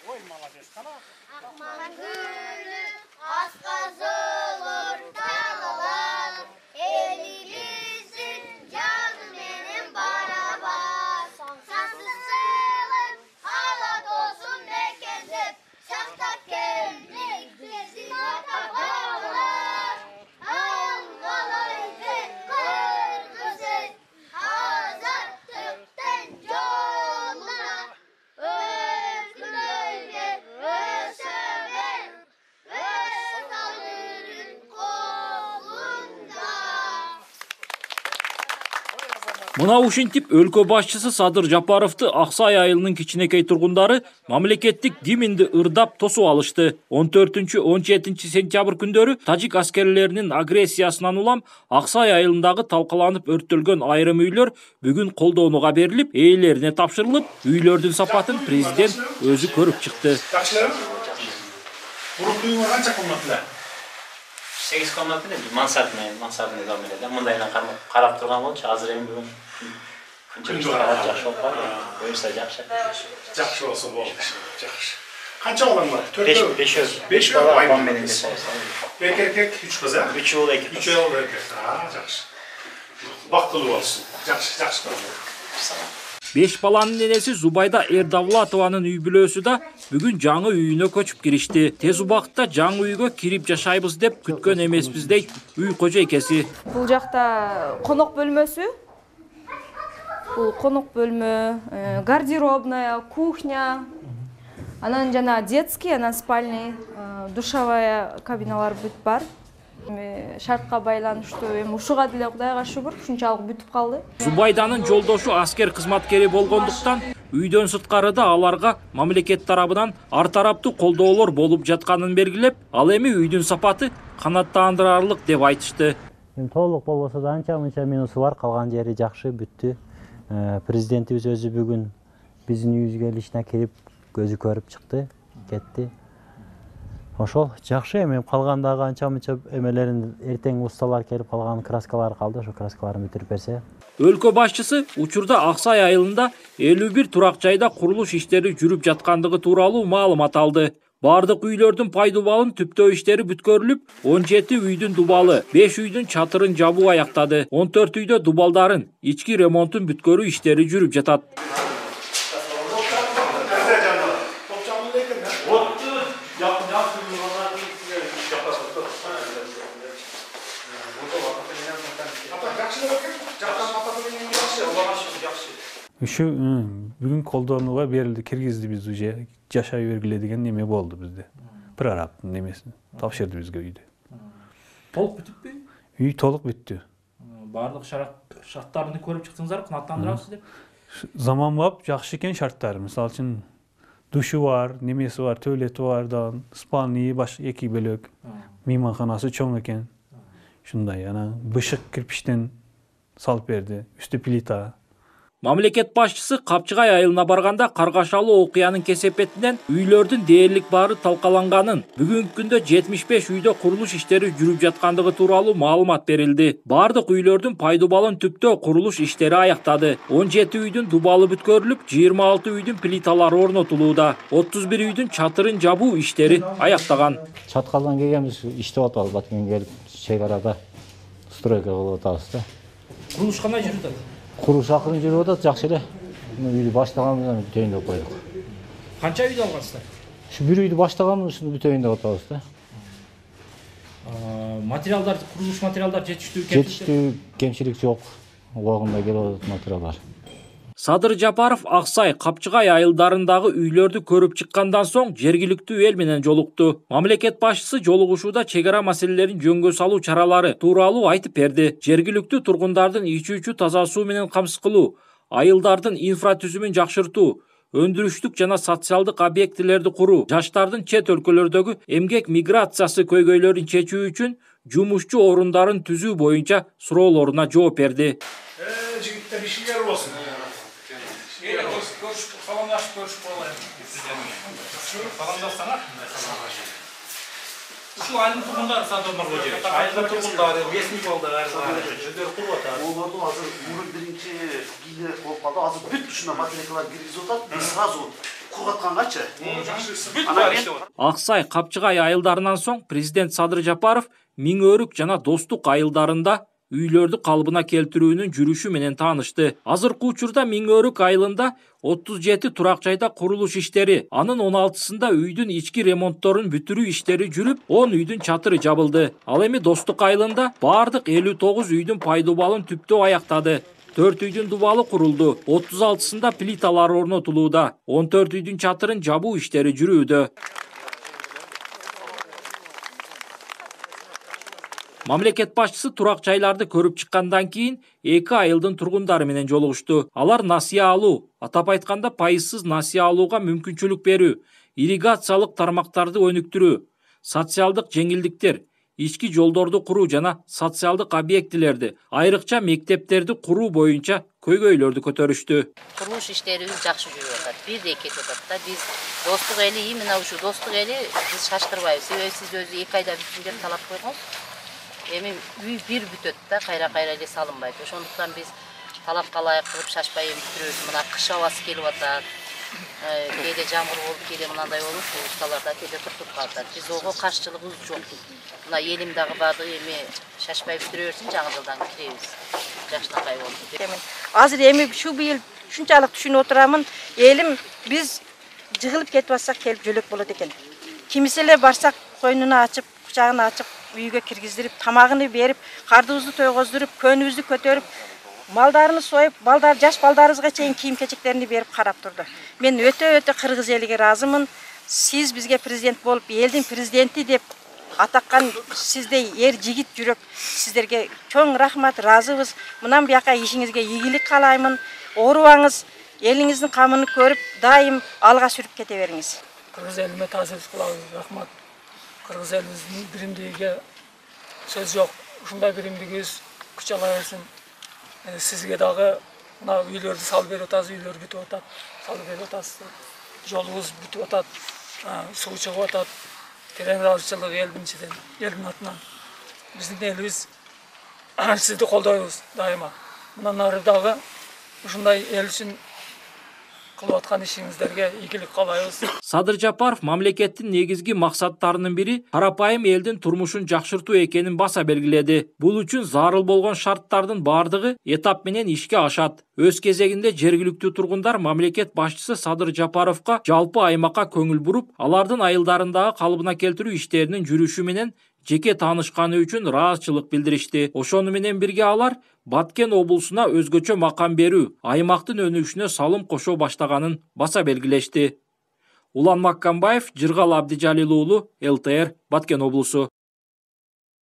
Ой, молодец, қана. Ақман гүлі асқазылыр талалар, еліміздің жаныменен барабар. Сансыз сыйлық алат olsun мекендеп, сақтап келдік біздің ата-бабалар. Алғалайды қырғызы азаттықтың жолына, өзгілерге өсімен, өз тағдырын қолында. Мына ушинтип өлкө башчысы Садыр Жапаровду Аксай айылынын кичинекей тургундары мамлекеттик гимнди ырдап тосуп алышты. 14-17 сентябрь күндөрү тажик аскерлеринин агрессиясынан улам Аксай айылындагы талкаланып өрттөлгөн айрым үйлөр бүгүн колдонууга берилип, ээлерине тапшырылып, үйлөрдүн сапатын президент өзү көрүп чыкты. Бұрын үйіңе қанша комнатада? 8 комнатада мансардный домда. Мындайынан қарап тұрған болчу, азыр эми бүгүн күнчө карап жакшы болуп калды. Буюрса жакшы. Жақсы болса болды. Жақсы. Қанша балаң бар? 4 5 бала менен де. 2 еркек, 3 қыз, а? 3 уулу 2 кыз. 3 ұл еркек. Жақсы. Бактылуу болсун. Жақсы. 5 баланын энеси Зубайда Эрдавлатованын үй бүлөсү да бүгүн жаңы үйүнө көчүп киришти. Тез убакытта жаңы үйгө кирип жашайбыз деп күткөн эмеспиз дейт үй кожойкеси. Бул жакта конок бөлмөсү. Бул конок бөлмө, гардеробная, кухня, анан жана детский, анан спальный, душевая кабиналар бүт бар. Шартка байланыштуу эми ушуга деле Кудайга шүгүр, ушунчалык бүтүп калды. Зубайданын жолдошу аскер кызматкери болгондуктан үйдөн сырткарыда аларга мамлекет тарабынан ар тараптуу колдоолор болуп жатканын белгилеп, ал эми үйдүн сапаты канааттандырарлык деп айтышты. Толук болбосо да анча-мынча минусу бар, калган жери жакшы бүттү. Президентибиз өзү бүгүн биздин үйүбүзгө лично кирип көзү көрүп чыкты, кетти. Ошол жакшы, эми калгандагы анча-мынча эмелерин эртең усталар келип калган краскалар калды, ошо краскаларын бүтүрүп берсе. Өлкө башчысы учурда Аксай айылында 51 турак жайда курулуш иштери жүрүп жаткандыгы тууралуу маалымат алды. Бардык үйлөрдүн пайдубалын түптөө иштери бүткөрүлүп, 17 үйдүн дубалы, 5 үйдүн чатырын жабуу аяктады. 14 үйдө дубалдарын, ички ремонтун бүткөрүү иштери жүрүп жатат. Ушу бүгүн колдонууга берилди, киргизди биз уже жашай бергиле деген неме болду бизде. Прорабтын немесин тапшырды бизге үйдү. Толук бүтүппү? Үй толук бүттү. Бардык шарттарын көрүп чыктыңыздар, канааттандырабыз деп. Заманбап жакшы экен шарттары. Мисалы үчүн душу бар, немеси бар, туалети бар да, спальный баш 2 бөлөк. Мейманканасы чоң экен. Шундай, ана бышык кирпичтен салып берди, үстү плита. Мамлекет башчысы Капчыгай айылына барганда каргашалуу окуянын кесепетинен үйлөрдүн дээрлик баары талкаланганын, бүгүнкү күндө 75 үйдө курулуш иштери жүрүп жаткандыгы тууралуу маалымат берилди. Бардык үйлөрдүн пайдубалын түптөө курулуш иштери аяктады. 17 үйдүн дубалы бүткөрүлүп, 26 үйдүн плиталары орнотулууда. 31 үйдүн чатырын жабуу иштери аяктаган. Чаткалдан келгенбиз иштеп атабыз, баткен келип чек арада стройка кылып атабыз да. Курулуш кандай жүрүп атат? Курулуш акырын жүрүп атат, жакшы эле. Үйдү баштаганбыз, бүтөйүн деп койдук. Канча үйдү алгансыздар? Ушу бир үйдү баштаганбыз, ушуну бүтөйүн деп атабыз да. Материалдар, курулуш материалдар жетиштүү, кемчилик жок. Убагында келип атат материалдар. Садыр Жапаров Аксай, Капчыгай айылдарындагы үйлөрдү көрүп чыккандан соң жергиликтүү эл менен жолукту. Мамлекет башчысы жолугушууда чек ара маселелерин жөнгө салуу чаралары тууралуу айтып берди. Жергиликтүү тургундардын ичүүчү таза суу менен камсыз кылуу, айылдардын инфратүзүмүн жакшыртуу, өндүрүштүк жана социалдык объектилерди куруу, жаштардын чет өлкөлөрдөгү эмгек миграциясы көйгөйлөрүн чечүү үчүн жумушчу орундарын түзүү боюнча суроолоруна жооп берди. Жигиттер ишиңер болсун. Саламдашып көрүшүп болайын. Саламдашсаңар. Şu ayın turgundары сатылмақ өте. Айылдың turgundары, местный балдар, өздері құрып атады. Олардың азыр мұны бірінші гильдия болып қалды. Азыр бүт үшіне материалдар кіргізіп отады. Сразу құрғатқанғачы. Бүт бар işte. Аксай Капчыгай айылдарынан соң президент Садыр Жапаров Миңөрүк жана Достук айылдарында үйлөрдү калыбына келтирүүнүн жүрүшү менен таанышты. Азыркы учурда Миңөрүк айылында 37 турак жайда курулуш иштери, анын 16сында үйдүн ички ремонтторун бүтүрүү иштери жүрүп, 10 үйдүн чатыры жабылды. Ал эми Достук айылында бардык 59 үйдүн пайдубалын түптөө аяктады. 4 үйдүн дубалы курулду, 36сында плиталар орнотулууда, 14 үйдүн чатырын жабуу иштери жүрүүдө. Мамлекет башчысы турак жайларды көрүп чыккандан кийин 2 айылдын тургундары менен жолугушту. Алар насыя алуу, атап айтканда пайызсыз насыя алууга мүмкүнчүлүк берүү, ирригациялык тармактарды өнүктүрүү, социалдык жеңилдиктер, ички жолдорду куруу жана социалдык объектилерди, айрыкча мектептерди куруу боюнча көйгөйлөрдү көтөрүштү. Курулуш иштерибиз жакшы жүрүп атат. Бирдей кетип атат да. Биз Достук эли, именно ушу Достук эли биз шаштырбайбыз. Себеби сиз өзү 2 айда бүтүн талап койгонсуз. Эми үй бир бүтөт да, кайра эле салынбайт. Ошондуктан биз талапка ылайык кылып шашпай бүтүрөбүз. Мына кыш абасы келип атат. Кээде жамгыр болуп, кээде мындай болуп, усталарда кээде туруп калат. Биз ого каршылыгыбыз жок. Мына элим дагы бардыгы эми шашпай бүтүрө берсин, жаңы жылдан киребиз. Жакшынакай болду. Азыр эми şu быйыл ушунчалык түшүнүп отурамын. Элим биз жыгылып кетип атсак келип жөлөк болот экен. Кимиселер барсак койнуну ачып, кучагын ачып, үйгө киргиздирип, тамагын берип, кардыбызды тойгоздуруп, көнүбүздү көтөрүп, малдарын союп, балдар жаш балдарыбызга чейин кийим-кечектерин берип карап турду. Мен өтө кыргыз элиге ыраазымын. Сиз бизге президент болуп, элдин президенти деп атаккан сиздей эр жигит жүрөк сиздерге чоң рахмат, ыраазыбыз. Мындан бияка ишиңизге ийгилик каалаймын. Оорубаңыз, элиңиздин камын көрүп, дайым алга сүрүп кете бериңиз. Кыргыз элиме таасир кылабыз, рахмат. Кыргыз элибиздин биримдиgiге сөз жок. Ушундай биримдигибиз күч ала берсин. Сизге дагы мына үйлөрдү салып берип атасыз, үйлөр бүтүп атат, салып берип атасыз. Жолубуз бүтүп атат, суу чыгып атат. Терең ыраазычылык элдин ичинен, элдин атынан. Биздин элибиз сизди колдойбуз дайыма. Мындан ары дагы ушундай эл үчүн кылып аткан ишиңиздерге ийгилик каалайбыз. Садыр Жапаров мамлекеттин негизги максаттарынын бири карапайым элдин турмушун жакшыртуу экенин баса белгиледи. Бул үчүн зарыл болгон шарттардын бардыгы этап менен ишке ашат. Өз кезегинде жергиликтүү тургундар мамлекет башчысы Садыр Жапаровго жалпы аймакка көңүл буруп, алардын айылдарындагы калыбына келтирүү иштеринин жүрүшү менен жеке таанышканы үчүн ыраазычылык билдиришти. Ошону менен бирге алар Баткен облусуна өзгөчө макам берүү, аймактын өнүгүшүнө салым кошо баштаганын баса белгилешти. Улан Маккамбаев, Жыргал Абдижалил уулу, ЛТР, Баткен облусу.